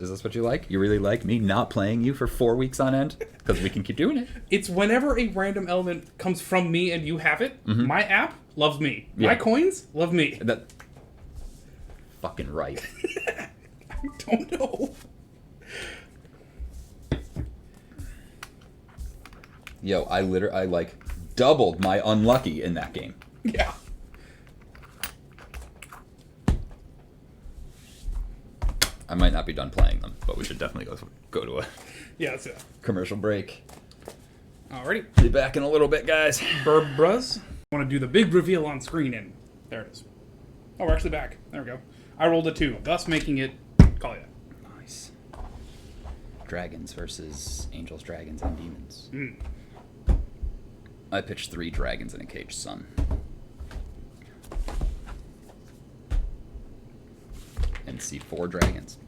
Is this what you like? You really like me not playing you for 4 weeks on end? Because we can keep doing it. It's whenever a random element comes from me and you have it, my app loves me. Yeah. My coins love me. That fucking right. I don't know. Yo, I like doubled my unlucky in that game. Yeah. I might not be done playing them, but we should definitely go to a That's it. commercial break. Alrighty. Be back in a little bit, guys. Burbras. I want to do the big reveal on screen, and there it is. Oh, we're actually back. There we go. I rolled a 2, thus making it call ya. Nice. Dragons versus angels, dragons, and demons. I pitched 3 dragons in a caged sun. And see 4 dragons.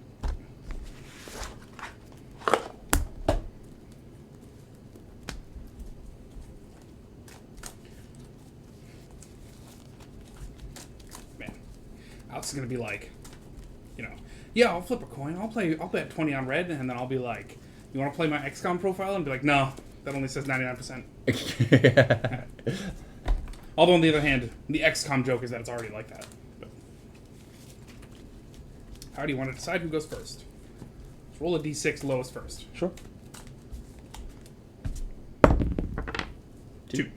Man, Alex is gonna be like, yeah, I'll flip a coin. I'll bet 20 on red, and then I'll be like, you want to play my XCOM profile? And be like, no, that only says 99%. Although on the other hand, the XCOM joke is that it's already like that. But how do you want to decide who goes first? Let's roll a d6 lowest first. Sure. 2.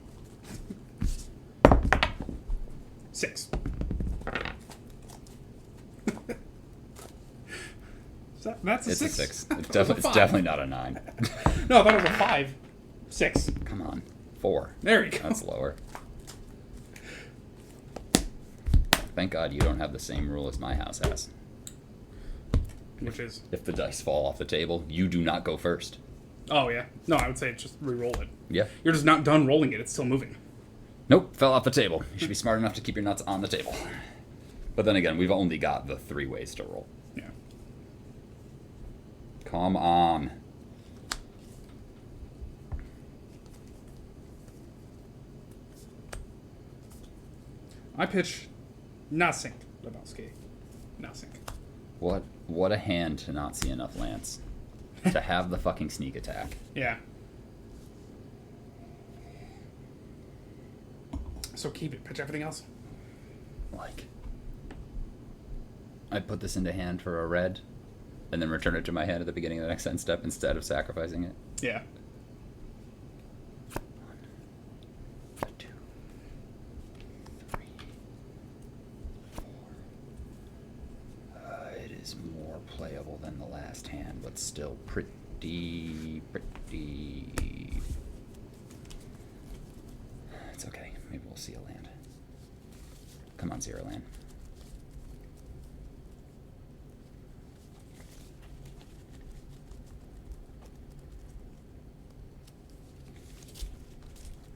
6. That's a It's 6. a 6. That It's was a definitely 5. not a 9. No, I thought it was a 5. 6. Come on. 4. There you go. That's lower. Thank God you don't have the same rule as my house has. Which is? If the dice fall off the table, you do not go first. Oh, yeah. No, I would say just re-roll it. Yeah. You're just not done rolling it. It's still moving. Nope, fell off the table. You should be smart enough to keep your nuts on the table. But then again, we've only got the 3 ways to roll. Yeah. Come on. I pitch nothing, Lebowski. Nothing. What a hand to not see enough lance. To have the fucking sneak attack. Yeah. So keep it. Pitch everything else. Like, I put this into hand for a red, and then return it to my hand at the beginning of the next end step instead of sacrificing it. Yeah. 1, 2, 3, 4. It is more playable than the last hand, but still pretty. It's okay. Maybe we'll see a land. Come on, Zero Land.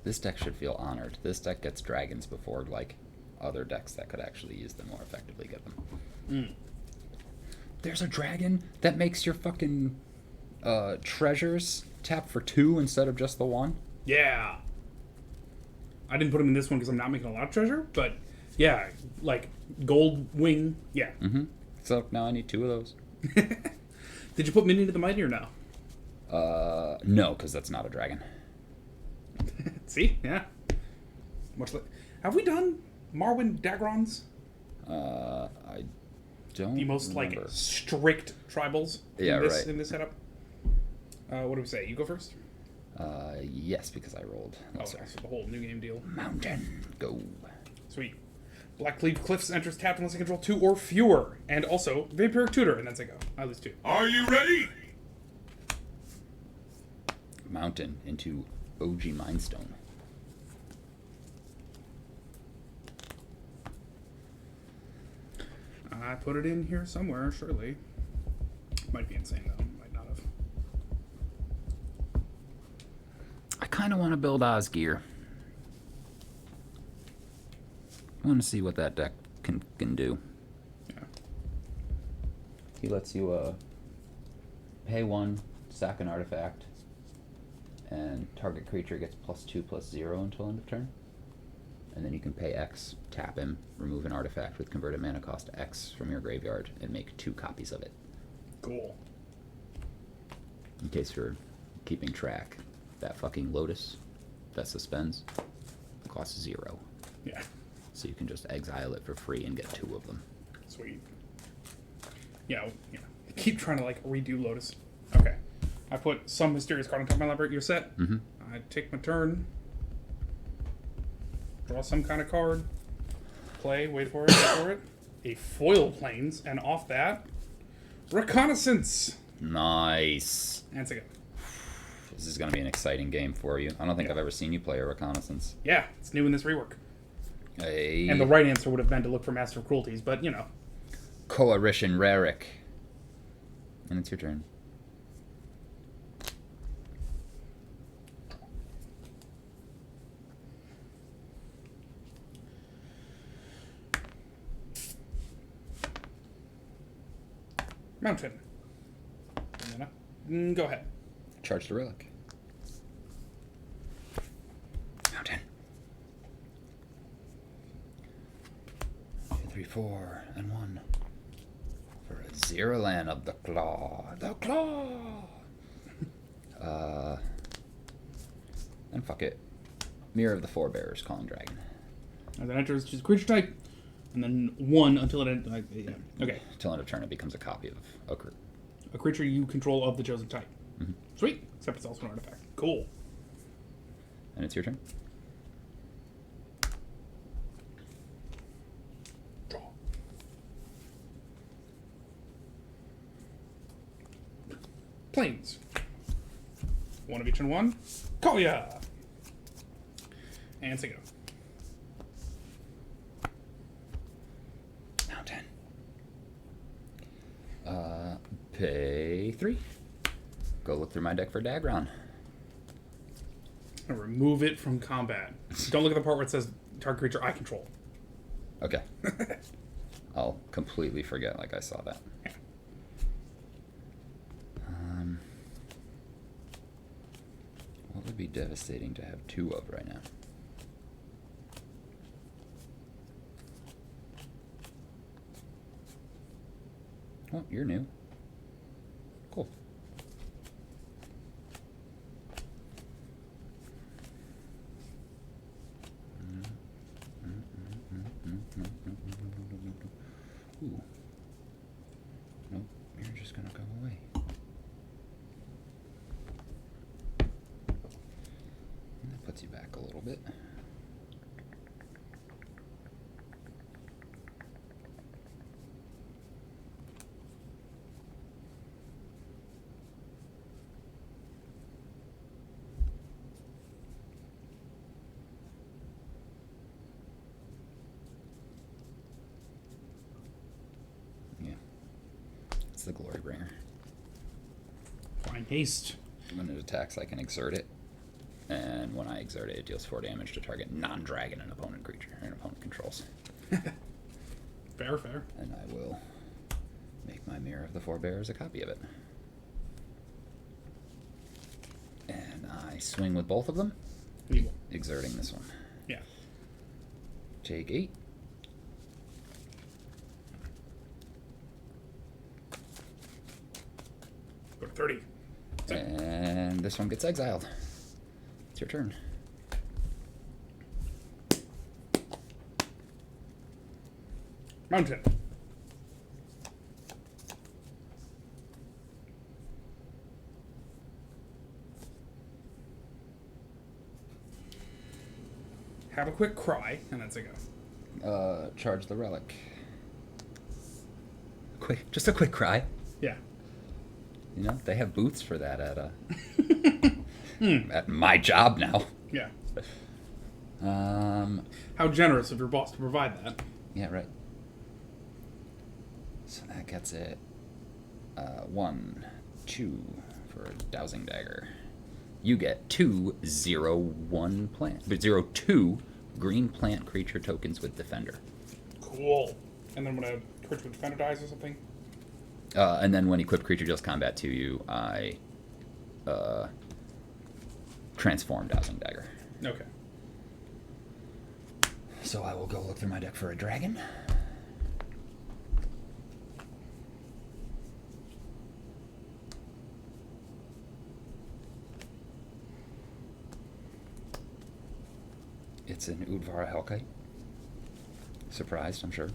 This deck should feel honored. This deck gets dragons before, like, other decks that could actually use them more effectively get them. There's a dragon that makes your fucking treasures tap for 2 instead of just the 1. Yeah. I didn't put him in this one because I'm not making a lot of treasure, but yeah, like gold wing, yeah. So now I need 2 of those. Did you put Minion to the Mighty or no? No, because that's not a dragon. See? Yeah. Much like, have we done Marwyn Dagrons? I don't The most remember. like strict tribals Yeah, right. in this setup. What do we say? You go first? Yes, because I rolled. Oh, so the whole new game deal. Mountain, go. Sweet. Blackcleave Cliffs enters tapped unless I control 2 or fewer. And also, Vampiric Tutor, and then say go. I lose 2. Are you ready? Mountain into OG Mindstone. I put it in here somewhere, surely. Might be insane, though. Might not have. I kind of want to build Osgear. I want to see what that deck can do. Yeah. He lets you pay 1, sack an artifact, and target creature gets +2/+0 until end of turn. And then you can pay X, tap him, remove an artifact with converted mana cost X from your graveyard, and make 2 copies of it. Cool. In case you're keeping track, that fucking Lotus that suspends costs 0. Yeah. So you can just exile it for free and get 2 of them. Sweet. Yeah, yeah. I keep trying to like redo Lotus. Okay. I put some mysterious card on top of my library. You're set. Mm-hmm. I take my turn. Draw some kind of card. Play. Wait for it. Wait for it. A foil planes, and off that, reconnaissance. Nice. And it's a go. This is going to be an exciting game for you. I don't think I've ever seen you play a reconnaissance. Yeah, it's new in this rework. Hey. And the right answer would have been to look for Master of Cruelties, but you know. Coalition Raric. And it's your turn. Mountain. Go ahead. Charge the relic. Mountain. 2, 3, 4, and 1. For a Xirolan of the Claw. The Claw! And fuck it. Mirror of the Forebears, Calling Dragon. And then enters choose a creature type, and then 1 until it ends. Yeah. Okay. Till end of turn, it becomes a copy of A creature you control of the chosen type. Mm-hmm. Sweet. Except it's also an artifact. Cool. And it's your turn. Draw. Planes. 1 of each and 1. Call ya! And it's a go. Mountain. Pay 3. Go look through my deck for Dagron. And remove it from combat. Don't look at the part where it says target creature I control. Okay. I'll completely forget like I saw that. Yeah. What would be devastating to have 2 of right now? Oh, you're new. Cool. Ooh. Nope, you're just gonna go away. And that puts you back a little bit. It's the Glory Bringer. Fine haste. When it attacks, I can exert it. And when I exert it, it deals 4 damage to target non-dragon and opponent creature, and opponent controls. Fair, fair. And I will make my Mirror of the Forebears a copy of it. And I swing with both of them, exerting this one. Yeah. Take 8. Go to 30. And this one gets exiled. It's your turn. Mountain. Have a quick cry, and that's a go. Charge the relic. Just a quick cry. Yeah. You know, they have booths for that at at my job now. Yeah. How How generous of your boss to provide that. Yeah, right. So that gets it 1, 2 for a Dowsing Dagger. You get 2 0/1 plant, but 0/2 green plant creature tokens with Defender. Cool. And then when a creature with Defender dies or something? And then when equipped creature deals combat to you, I transform Dowsing Dagger. Okay. So I will go look through my deck for a dragon. It's an 𝙷𝚊𝚕𝚒𝚜. Surprised, I'm sure.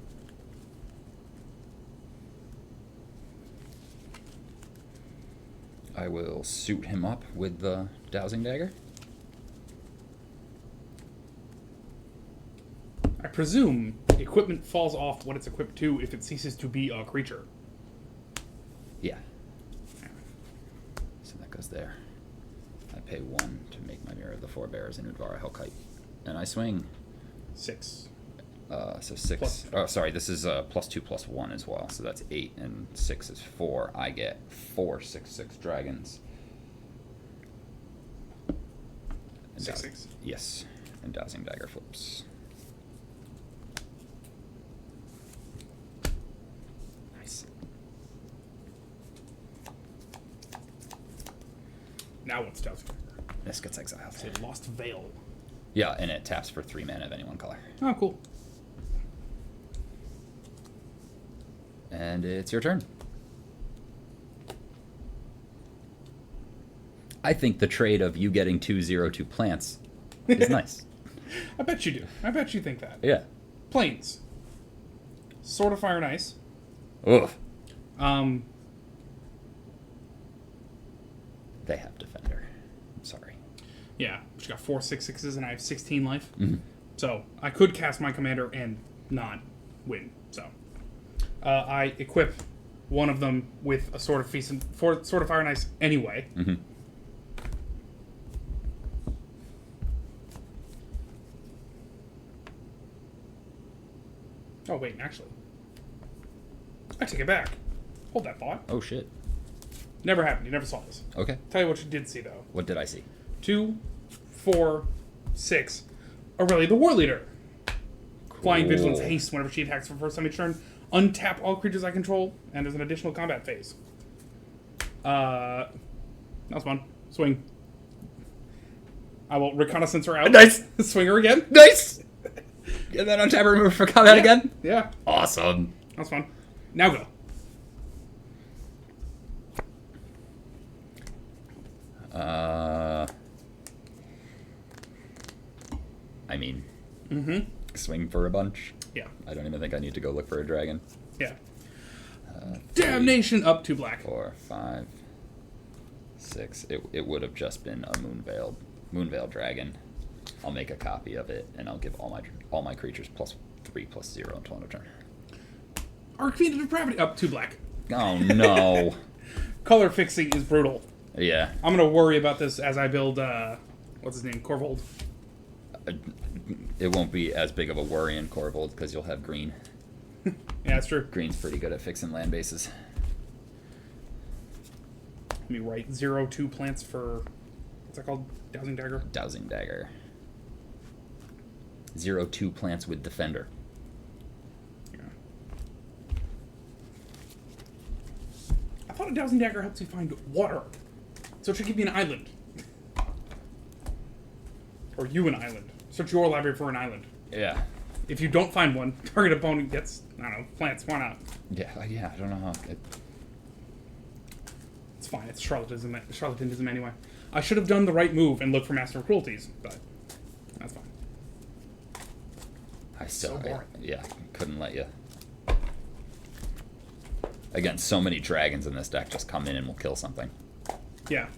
I will suit him up with the Dowsing Dagger. I presume equipment falls off what it's equipped to if it ceases to be a creature. Yeah. So that goes there. I pay 1 to make my Mirror of the Forebears in 𝙷𝚊𝚕𝚒𝚑. And I swing. 6. So 6. Oh, sorry, this is +2/+1 as well. So that's 8, and 6 is 4. I get 4 6/6 dragons. And 6/6? Yes. And Dowsing Dagger flips. Nice. Now what's Dowsing Dagger? This gets exiled. It's a Lost Veil. Yeah, and it taps for 3 mana of any one color. Oh, cool. And it's your turn. I think the trade of you getting 2/0/2 plants is nice. I bet you do. I bet you think that. Yeah. Planes. Sword of Fire and Ice. Ugh. They have Defender. I'm sorry. Yeah, she got 4 6/6s and I have 16 life. Mm-hmm. So I could cast my commander and not win. So I equip one of them with a Sword of Fire and Ice anyway. Mm-hmm. Oh wait, actually, I take it back. Hold that thought. Oh shit. Never happened. You never saw this. Okay. Tell you what you did see though. What did I see? 2, 4, 6. Aurelia the War Leader. Flying Vigilance Haste whenever she attacks for the first time each turn. Untap all creatures I control, and there's an additional combat phase. That was fun. Swing. I will reconnaissance her out. Nice! Swing her again. Nice! And then untap remove for combat again? Yeah. Awesome. That was fun. Now go. I mean, Mm-hmm. swing for a bunch. Yeah. I don't even think I need to go look for a dragon. Yeah. 3, Damnation up 2 black. 4, 5, 6. It would have just been a Moonveil dragon. I'll make a copy of it, and I'll give all my creatures +3/+0 until end of turn. Archfiend of Depravity up 2 black. Oh no. Color fixing is brutal. Yeah. I'm gonna worry about this as I build. What's his name? Corvold. It won't be as big of a worry in Corvold because you'll have green. Yeah, that's true. Green's pretty good at fixing land bases. Let me write 0/2 plants for. What's that called? Dowsing Dagger. Dowsing Dagger. 0/2 plants with Defender. Yeah. I thought a Dowsing Dagger helps you find water, so it should give you an island, or you an island. Search your library for an island. Yeah. If you don't find one, target opponent gets, I don't know, plants. Why not? Yeah, I don't know how. It's fine. It's charlatanism anyway. I should have done the right move and looked for Master of Cruelties, but that's fine. I still, So boring. yeah, couldn't let you. Again, so many dragons in this deck just come in and will kill something. Yeah.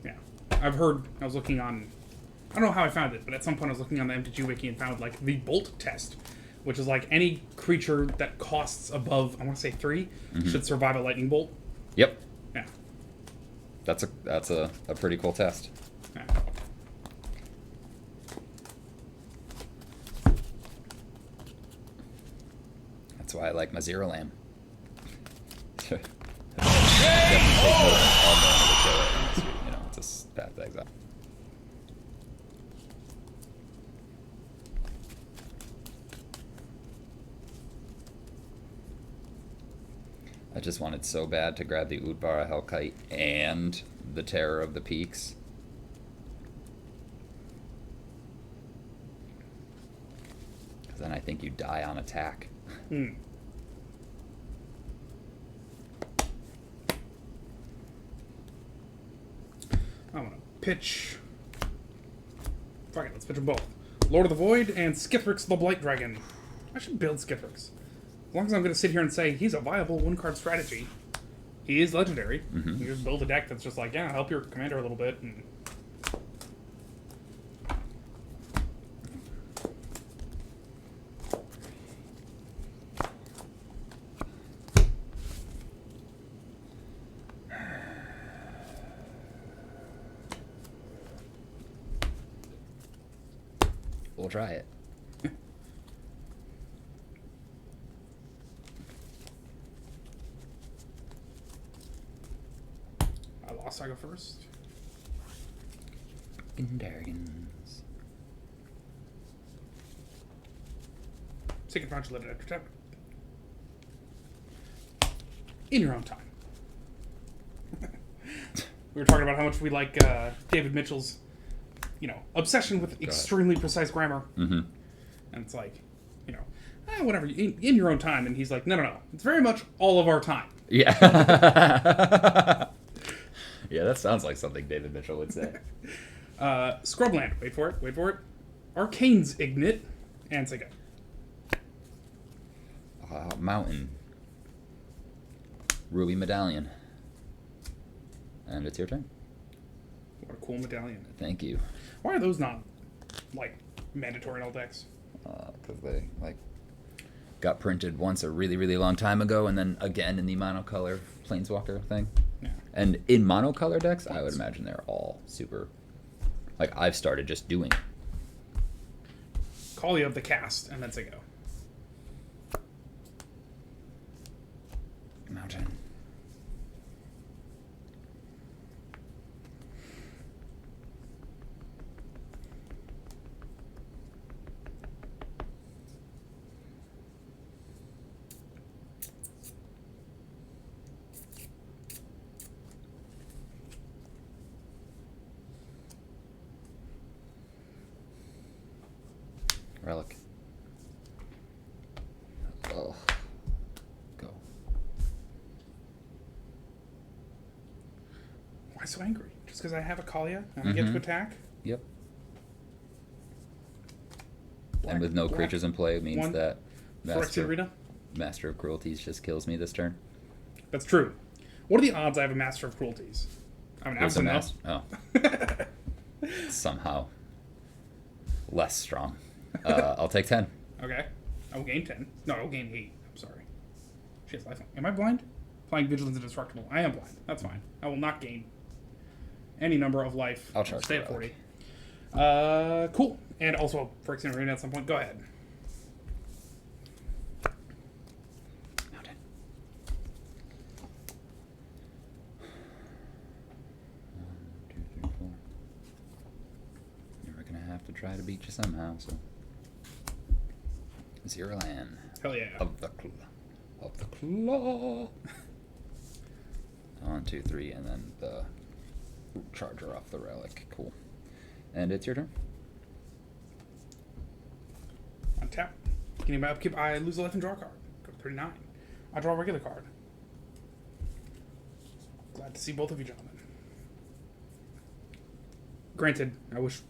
Yeah. I've heard, I was looking on, I don't know how I found it, but at some point I was looking on the MTG Wiki and found, like, the Bolt test, which is, like, any creature that costs above, I want to say 3, should survive a Lightning Bolt. Yep. Yeah. That's a pretty cool test. Yeah. That's why I like my Zero Lamb. It's a path to exile. I just wanted so bad to grab the 𝙷𝚊𝚕𝚒𝚑 and the Terror of the Peaks. Because then I think you die on attack. Hmm. I'm gonna pitch. Fuck it, let's pitch them both. Lord of the Void, and Skithrix the Blight Dragon. I should build Skithrix. As long as I'm going to sit here and say he's a viable one-card strategy. He is legendary. You just build a deck that's just like, yeah, help your commander a little bit. And we'll try it. I lost. I go first. Dragons. Take advantage of it after in your own time. We were talking about how much we like David Mitchell's, obsession with extremely precise grammar. And it's like, whatever, in your own time. And he's like, no. It's very much all of our time. Yeah. Yeah, that sounds like something David Mitchell would say. Scrubland. Wait for it. Arcane's Ignite. And say go. Mountain. Ruby Medallion. And it's your turn. What a cool medallion. Thank you. Why are those not, mandatory in all decks? Because they, got printed once a really, really long time ago, and then again in the monocolor Planeswalker thing. Yeah. And in monocolor decks, I would imagine they're all super... I've started just doing it. Call you up the cast, and then say go. Mountain. Relic. Oh. Go. Why so angry? Just because I have a Kalia and I get to attack? Yep. Black, And with no creatures in play, it means one, that Arena? Master of Cruelties just kills me this turn. That's true. What are the odds I have a Master of Cruelties? I mean, There's a absolutely Oh. Somehow. Less strong. I'll take 10. Okay. I will gain 10. No, I will gain 8. I'm sorry. She has life. Am I blind? Applying Vigilance Indestructible. I am blind. That's fine. I will not gain any number of life. I'll charge stay the at 40. Cool. And also, for Extended Arena at some point. Go ahead. Mountain. 1, 2, 3, 4. You're gonna have to try to beat you somehow, so... Zero land. Hell yeah. Of the claw. 1, 2, 3, and then the charger off the relic. Cool. And it's your turn. Untap. Beginning my upkeep, I lose a life and draw a card. Go to 39. I draw a regular card. Glad to see both of you gentlemen. Granted, I wish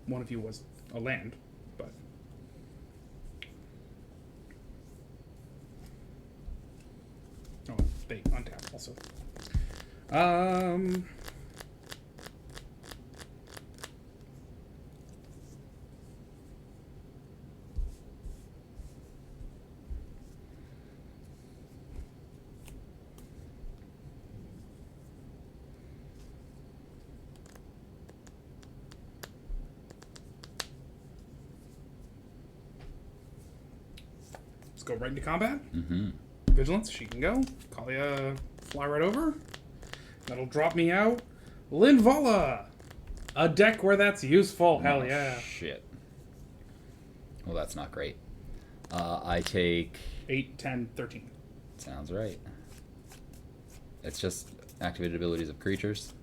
one of you was a land, but... Oh, they untap also. Let's go right into combat. Vigilance, she can go. Kalia, fly right over. That'll drop me out. Linvala! A deck where that's useful. Hell yeah. Shit. Well, that's not great. I take... 8, 10, 13. Sounds right. It's just activated abilities of creatures.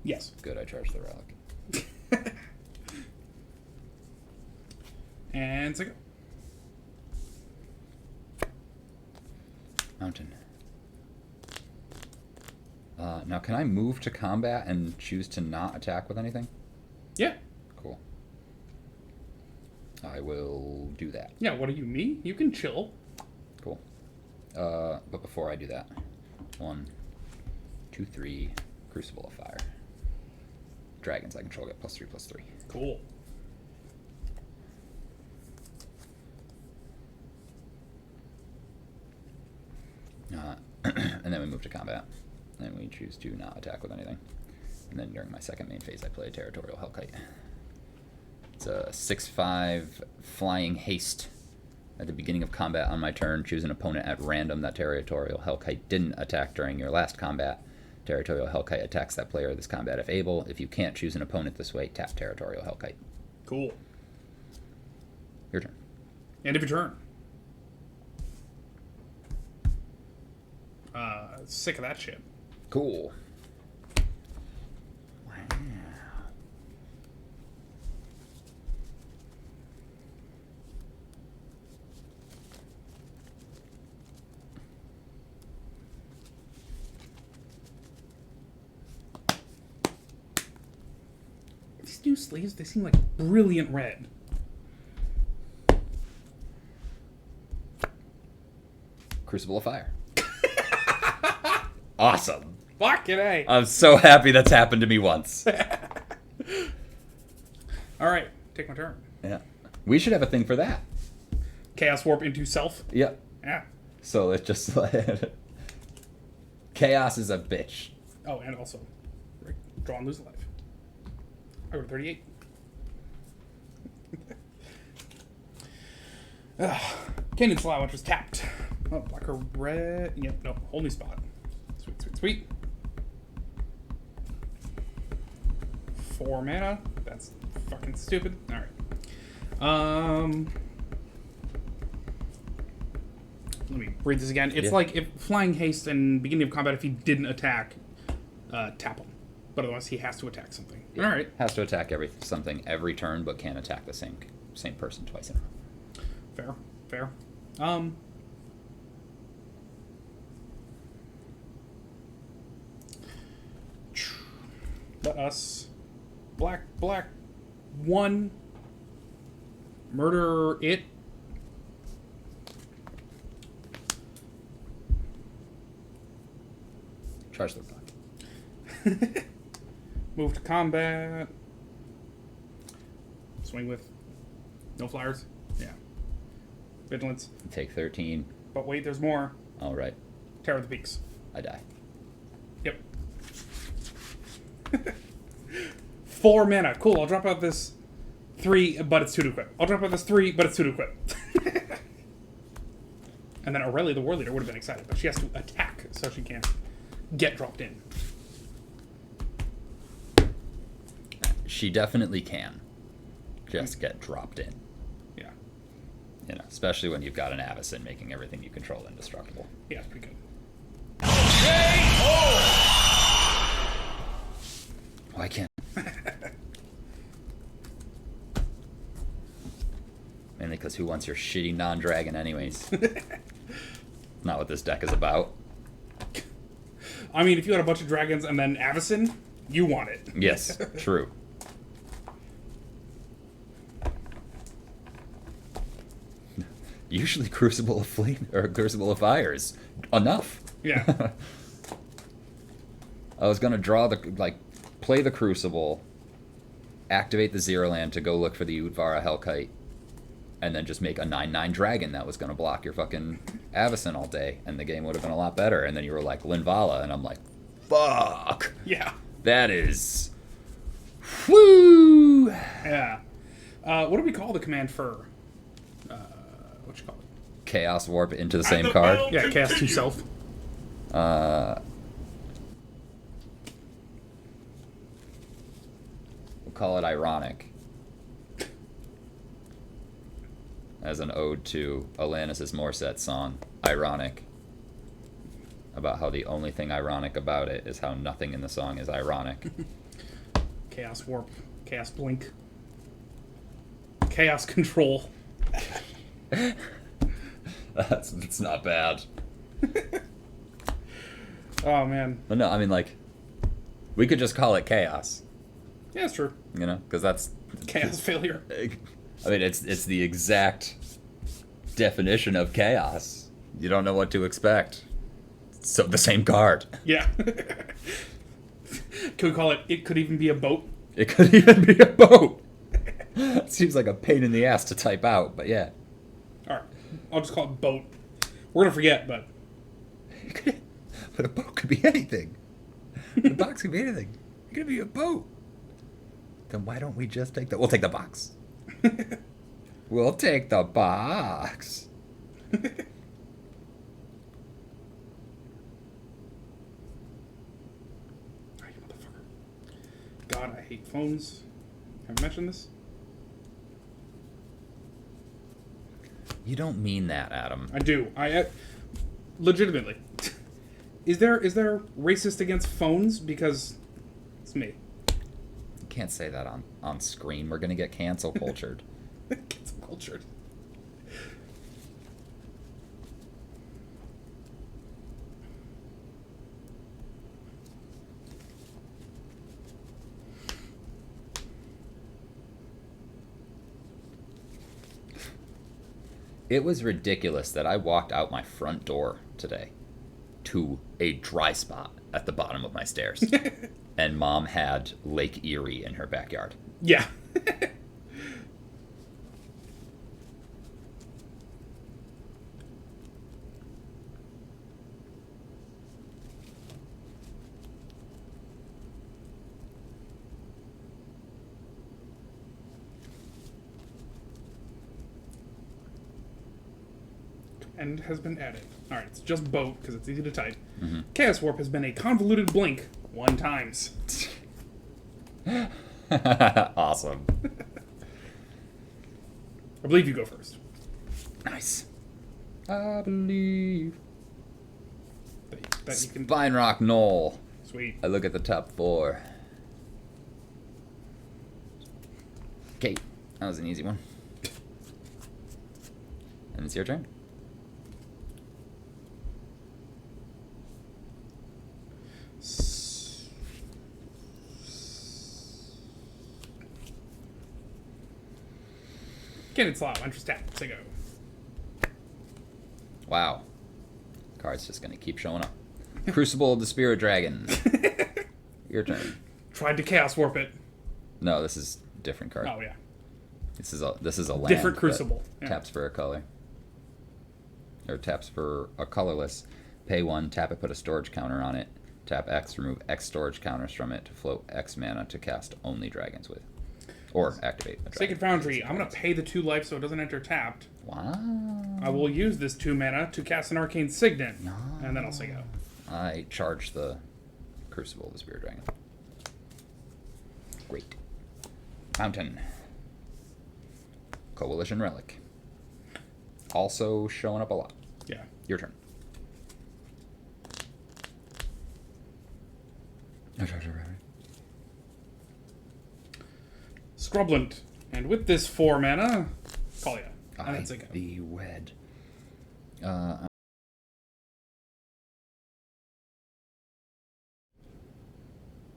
Yes. Good, I charge the relic. And so go. Mountain. Now, can I move to combat and choose to not attack with anything? Yeah. Cool. I will do that. Yeah, what are you, me? You can chill. Cool. But before I do that, 1, 2, 3, Crucible of Fire. Dragons I control get +3/+3. Cool. And then we move to combat. And we choose to not attack with anything. And then during my second main phase, I play Territorial Hellkite. It's a 6/5 flying haste. At the beginning of combat on my turn, choose an opponent at random that Territorial Hellkite didn't attack during your last combat. Territorial Hellkite attacks that player this combat if able. If you can't choose an opponent this way, tap Territorial Hellkite. Cool. Your turn. End of your turn. Sick of that shit. Cool. Wow. These new sleeves, they seem like brilliant red. Crucible of Fire. Awesome. Fucking A. I'm so happy that's happened to me once. Alright, take my turn. Yeah. We should have a thing for that. Chaos Warp into self. Yeah. Yeah. So it's just like... Chaos is a bitch. Oh, and also, draw and lose a life. I go to 38. Canyon Slough, which was tapped. Oh, black or red. Yep, no, whole new spot. Sweet, sweet, sweet. 4 mana. That's fucking stupid. Alright. Let me read this again. It's like if Flying Haste and beginning of combat, if he didn't attack, tap him. But otherwise, he has to attack something. Yeah. All right. Has to attack something every turn, but can't attack the same person twice in a row. Fair. Fair. Let us black 1 murder it. Charge their buck. Move to combat. Swing with no flyers. Yeah. Vigilance. Take 13. But wait, there's more. All right. Terror of the Peaks. I die. Yep. 4 mana. Cool. I'll drop out this 3, but it's 2 to equip. I'll drop out this 3, but it's 2 to equip. And then Aurelia, the War Leader, would have been excited, but she has to attack, so she can't get dropped in. She definitely can. Just get dropped in. Yeah. You know, especially when you've got an Avacyn making everything you control indestructible. Yeah, it's pretty good. Why can't? Mainly because who wants your shitty non-dragon anyways? Not what this deck is about. I mean, if you had a bunch of dragons and then Avacyn, you want it. Yes, true. Usually Crucible of Flame or Crucible of Fire is enough. Yeah. I was gonna draw play the Crucible, activate the Zero Land to go look for the Ďʻvara Hellkite, and then just make a 9/9 dragon that was gonna block your fucking Avacyn all day, and the game would have been a lot better. And then you were like Linvala, and I'm like, fuck. Yeah. That is, woo. Yeah. What do we call the command for? What you call it? Chaos Warp into the same card. Yeah, Chaos 2 Self. We'll call it Ironic. As an ode to Alanis' Morissette song, Ironic. About how the only thing ironic about it is how nothing in the song is ironic. Chaos Warp. Chaos Blink. Chaos Control. It's not bad. Oh, man. But no, I mean, like, we could just call it Chaos. Yeah, it's true. You know? Because that's... Chaos Failure. I mean, it's the exact definition of chaos. You don't know what to expect. So the same card. Yeah. Could we call it? It could even be a boat. It could even be a boat. Seems like a pain in the ass to type out, but yeah. All right, I'll just call it boat. We're gonna forget, but But a boat could be anything. The box could be anything. It could be a boat. Then why don't we just take the... We'll take the box. We'll take the box. God, I hate phones. Have I mentioned this? You don't mean that, Adam. I do. I legitimately. Is there racist against phones? Because it's me. You can't say that on screen. We're going to get cancel cultured. Cancel cultured. It was ridiculous that I walked out my front door today to a dry spot at the bottom of my stairs. And Mom had Lake Erie in her backyard. Yeah. And has been added. Alright, it's just boat because it's easy to type. Mm-hmm. Chaos Warp has been a convoluted blink 1 times. Awesome. I believe you go first. Nice. I believe. That you can. Spine Rock Knoll. Sweet. I look at the top 4. Okay, that was an easy one. And it's your turn. Cannon slot, entry tap, say go. Wow. Card's just going to keep showing up. Crucible of the Spirit Dragon. Your turn. Tried to Chaos Warp it. No, this is a different card. Oh, yeah. This is a land. Different Crucible. Yeah. Taps for a color. Or taps for a colorless. Pay 1, tap it, put a storage counter on it. Tap X, remove X storage counters from it to float X mana to cast only dragons with. Or activate a dragon. Sacred Foundry, I'm going to pay the 2 life so it doesn't enter tapped. Wow. I will use this 2 mana to cast an Arcane Signet. No. And then I'll say go. I charge the Crucible of the Spirit Dragon. Great. Mountain. Coalition Relic. Also showing up a lot. Yeah. Your turn. Scrubland. And with this 4 mana, call ya. And I then say go. be wed. Oh,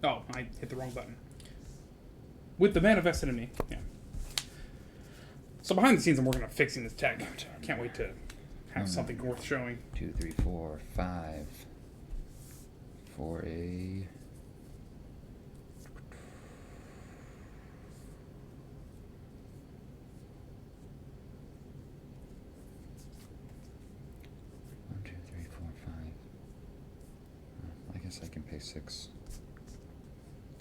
I hit the wrong button. With the mana vested in me. Yeah. So behind the scenes, I'm working on fixing this tech. Can't wait to have something worth showing. 2, 3, 4, 5. For a... I guess I can pay 6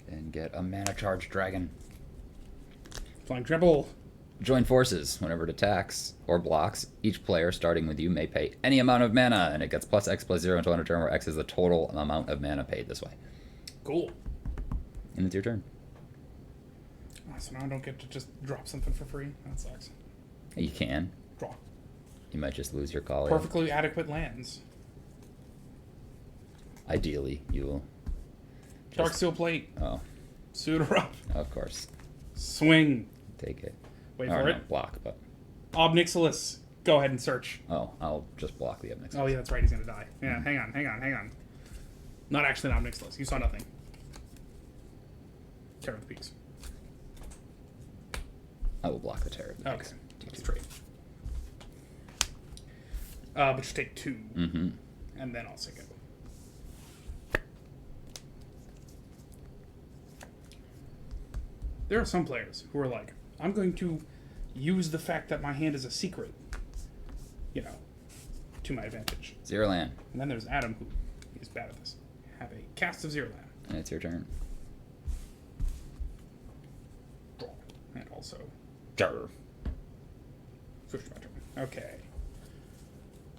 and get a mana charge dragon. Flying Trample. Join forces. Whenever it attacks or blocks, each player starting with you may pay any amount of mana, and it gets plus X plus 0 until end of turn, where X is the total amount of mana paid this way. Cool. And it's your turn. Oh, so now I don't get to just drop something for free? That sucks. You can. Draw. You might just lose your call. Perfectly adequate lands. Ideally, you will. Dark Steel Plate. Oh, Suit her up. of course. Swing. Take it. Wait Or for no, it. block, but... Obnixilis. Go ahead and search. Oh, I'll just block the Obnixilis. Oh, yeah, that's right. He's going to die. Yeah, hang on. Not actually an Obnixilis. You saw nothing. Terror of the Peaks. I will block the terror. Okay, that's trade. But you take 2. Mm-hmm. And then I'll sink it. There are some players who are like, I'm going to use the fact that my hand is a secret, to my advantage. Zero land. And then there's Adam, who is bad at this. Have a cast of 0 land. And it's your turn. Draw. And also Jar. switch to my turn. Okay.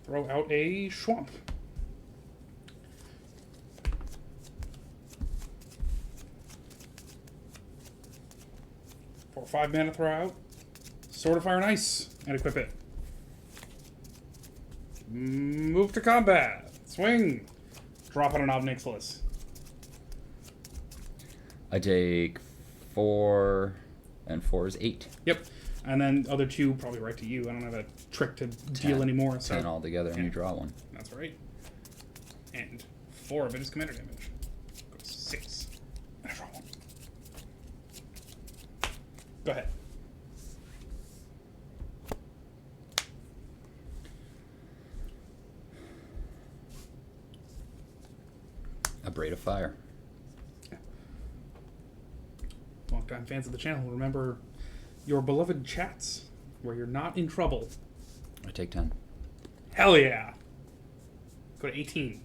Throw out a Swamp. For 5 mana, throw out Sword of Fire and Ice and equip it. Move to combat. Swing. Drop on an 𝙷𝚕𝚒𝚖𝚊𝚕𝚜. I take 4, and 4 is 8. Yep. And then other 2 probably right to you. I don't have a trick to deal 10. anymore. So 10 altogether, and you draw 1. That's right. And 4 of it is commander damage. Go to 6. And I draw 1. Go ahead. A 𝙷𝚊𝚕𝚒𝚜. Longtime fans of the channel remember your beloved chats where you're not in trouble. I take 10. Hell yeah! Go to 18.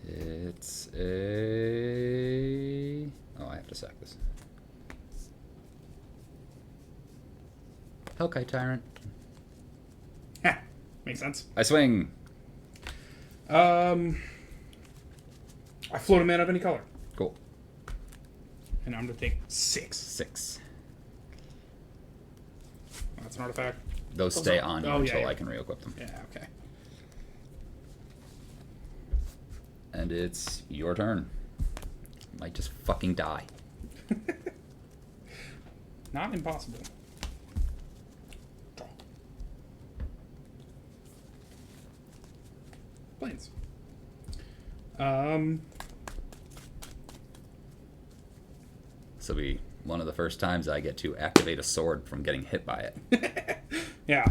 It's a... Oh, I have to sack this. Hellkite Tyrant. Ha! Makes sense. I swing. I float a man of any color. Cool. And I'm going to take 6. 6. That's an artifact. Those stay on you until yeah. I can re-equip them. Yeah, okay. And it's your turn. Might just fucking die. Not impossible. Draw. Planes. This will be one of the first times I get to activate a sword from getting hit by it. Yeah.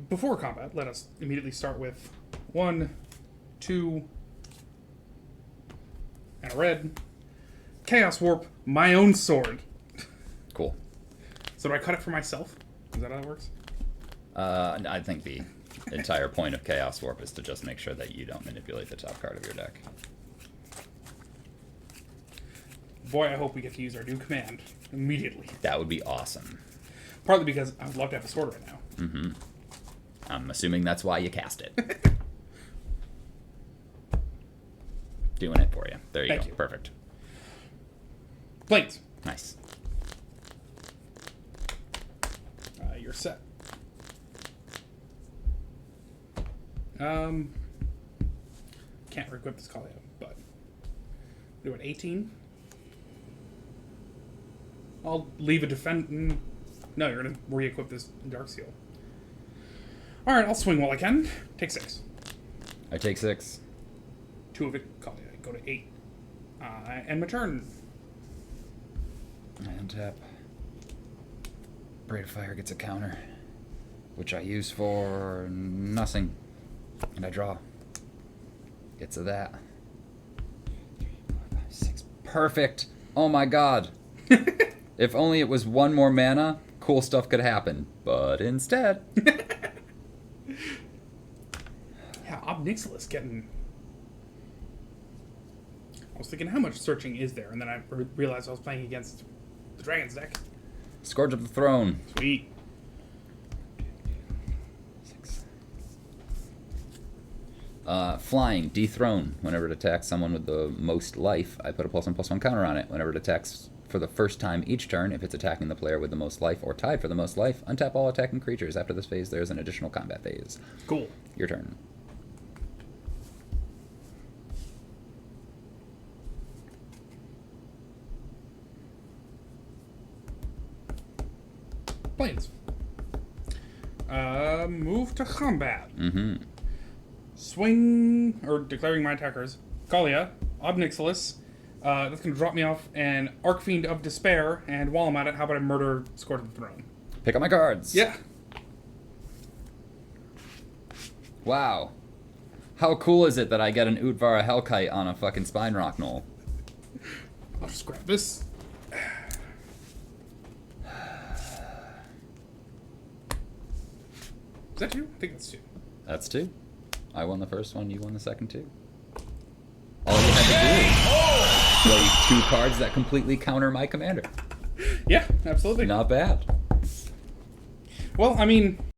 Before combat, let us immediately start with 1, 2, and a red. Chaos Warp, my own sword. Cool. So do I cut it for myself? Is that how it works? I think the entire point of Chaos Warp is to just make sure that you don't manipulate the top card of your deck. Boy, I hope we get to use our new command immediately. That would be awesome. Partly because I would love to have a sword right now. Mm-hmm. I'm assuming that's why you cast it. Doing it for you. There you Thank go. you. Perfect. Planes. Nice. You're set. Can't re-equip this Kaalia, but do an 18. I'll leave a defend. No, you're gonna re-equip this Dark Seal. All right, I'll swing while I can. Take 6. I take 6. 2 of it Kaalia. Go to 8. End my turn. I untap. 𝙷𝚕𝚒𝚜 gets a counter, which I use for nothing. And I draw. Gets a that. 3, 4, 5, 6. Perfect. Oh my god. If only it was 1 more mana, cool stuff could happen. But instead... Yeah, 𝙷𝚕𝚒𝚒𝚜 getting... I was thinking, how much searching is there? And then I realized I was playing against the Dragon's deck. Scourge of the Throne. Sweet. 6. Flying, dethrone. Whenever it attacks someone with the most life, I put a +1/+1 counter on it. Whenever it attacks for the first time each turn, if it's attacking the player with the most life or tied for the most life, untap all attacking creatures. After this phase, there's an additional combat phase. Cool. Your turn. Planes. Move to combat. Mm-hmm. Swing, or declaring my attackers. Gallia, Obnixilis. That's going to drop me off an Archfiend of Despair, and while I'm at it, how about I murder Scourge of the Throne? Pick up my cards. Yeah. Wow. How cool is it that I get an 𝙷𝚕𝚕𝚒𝚘 on a fucking Spine Rock Knoll? I'll just grab this. Is that two? I think that's two. That's 2. I won the first one, you won the second 2. All you had to do is play 2 cards that completely counter my commander. Yeah, absolutely. Not bad. Well, I mean,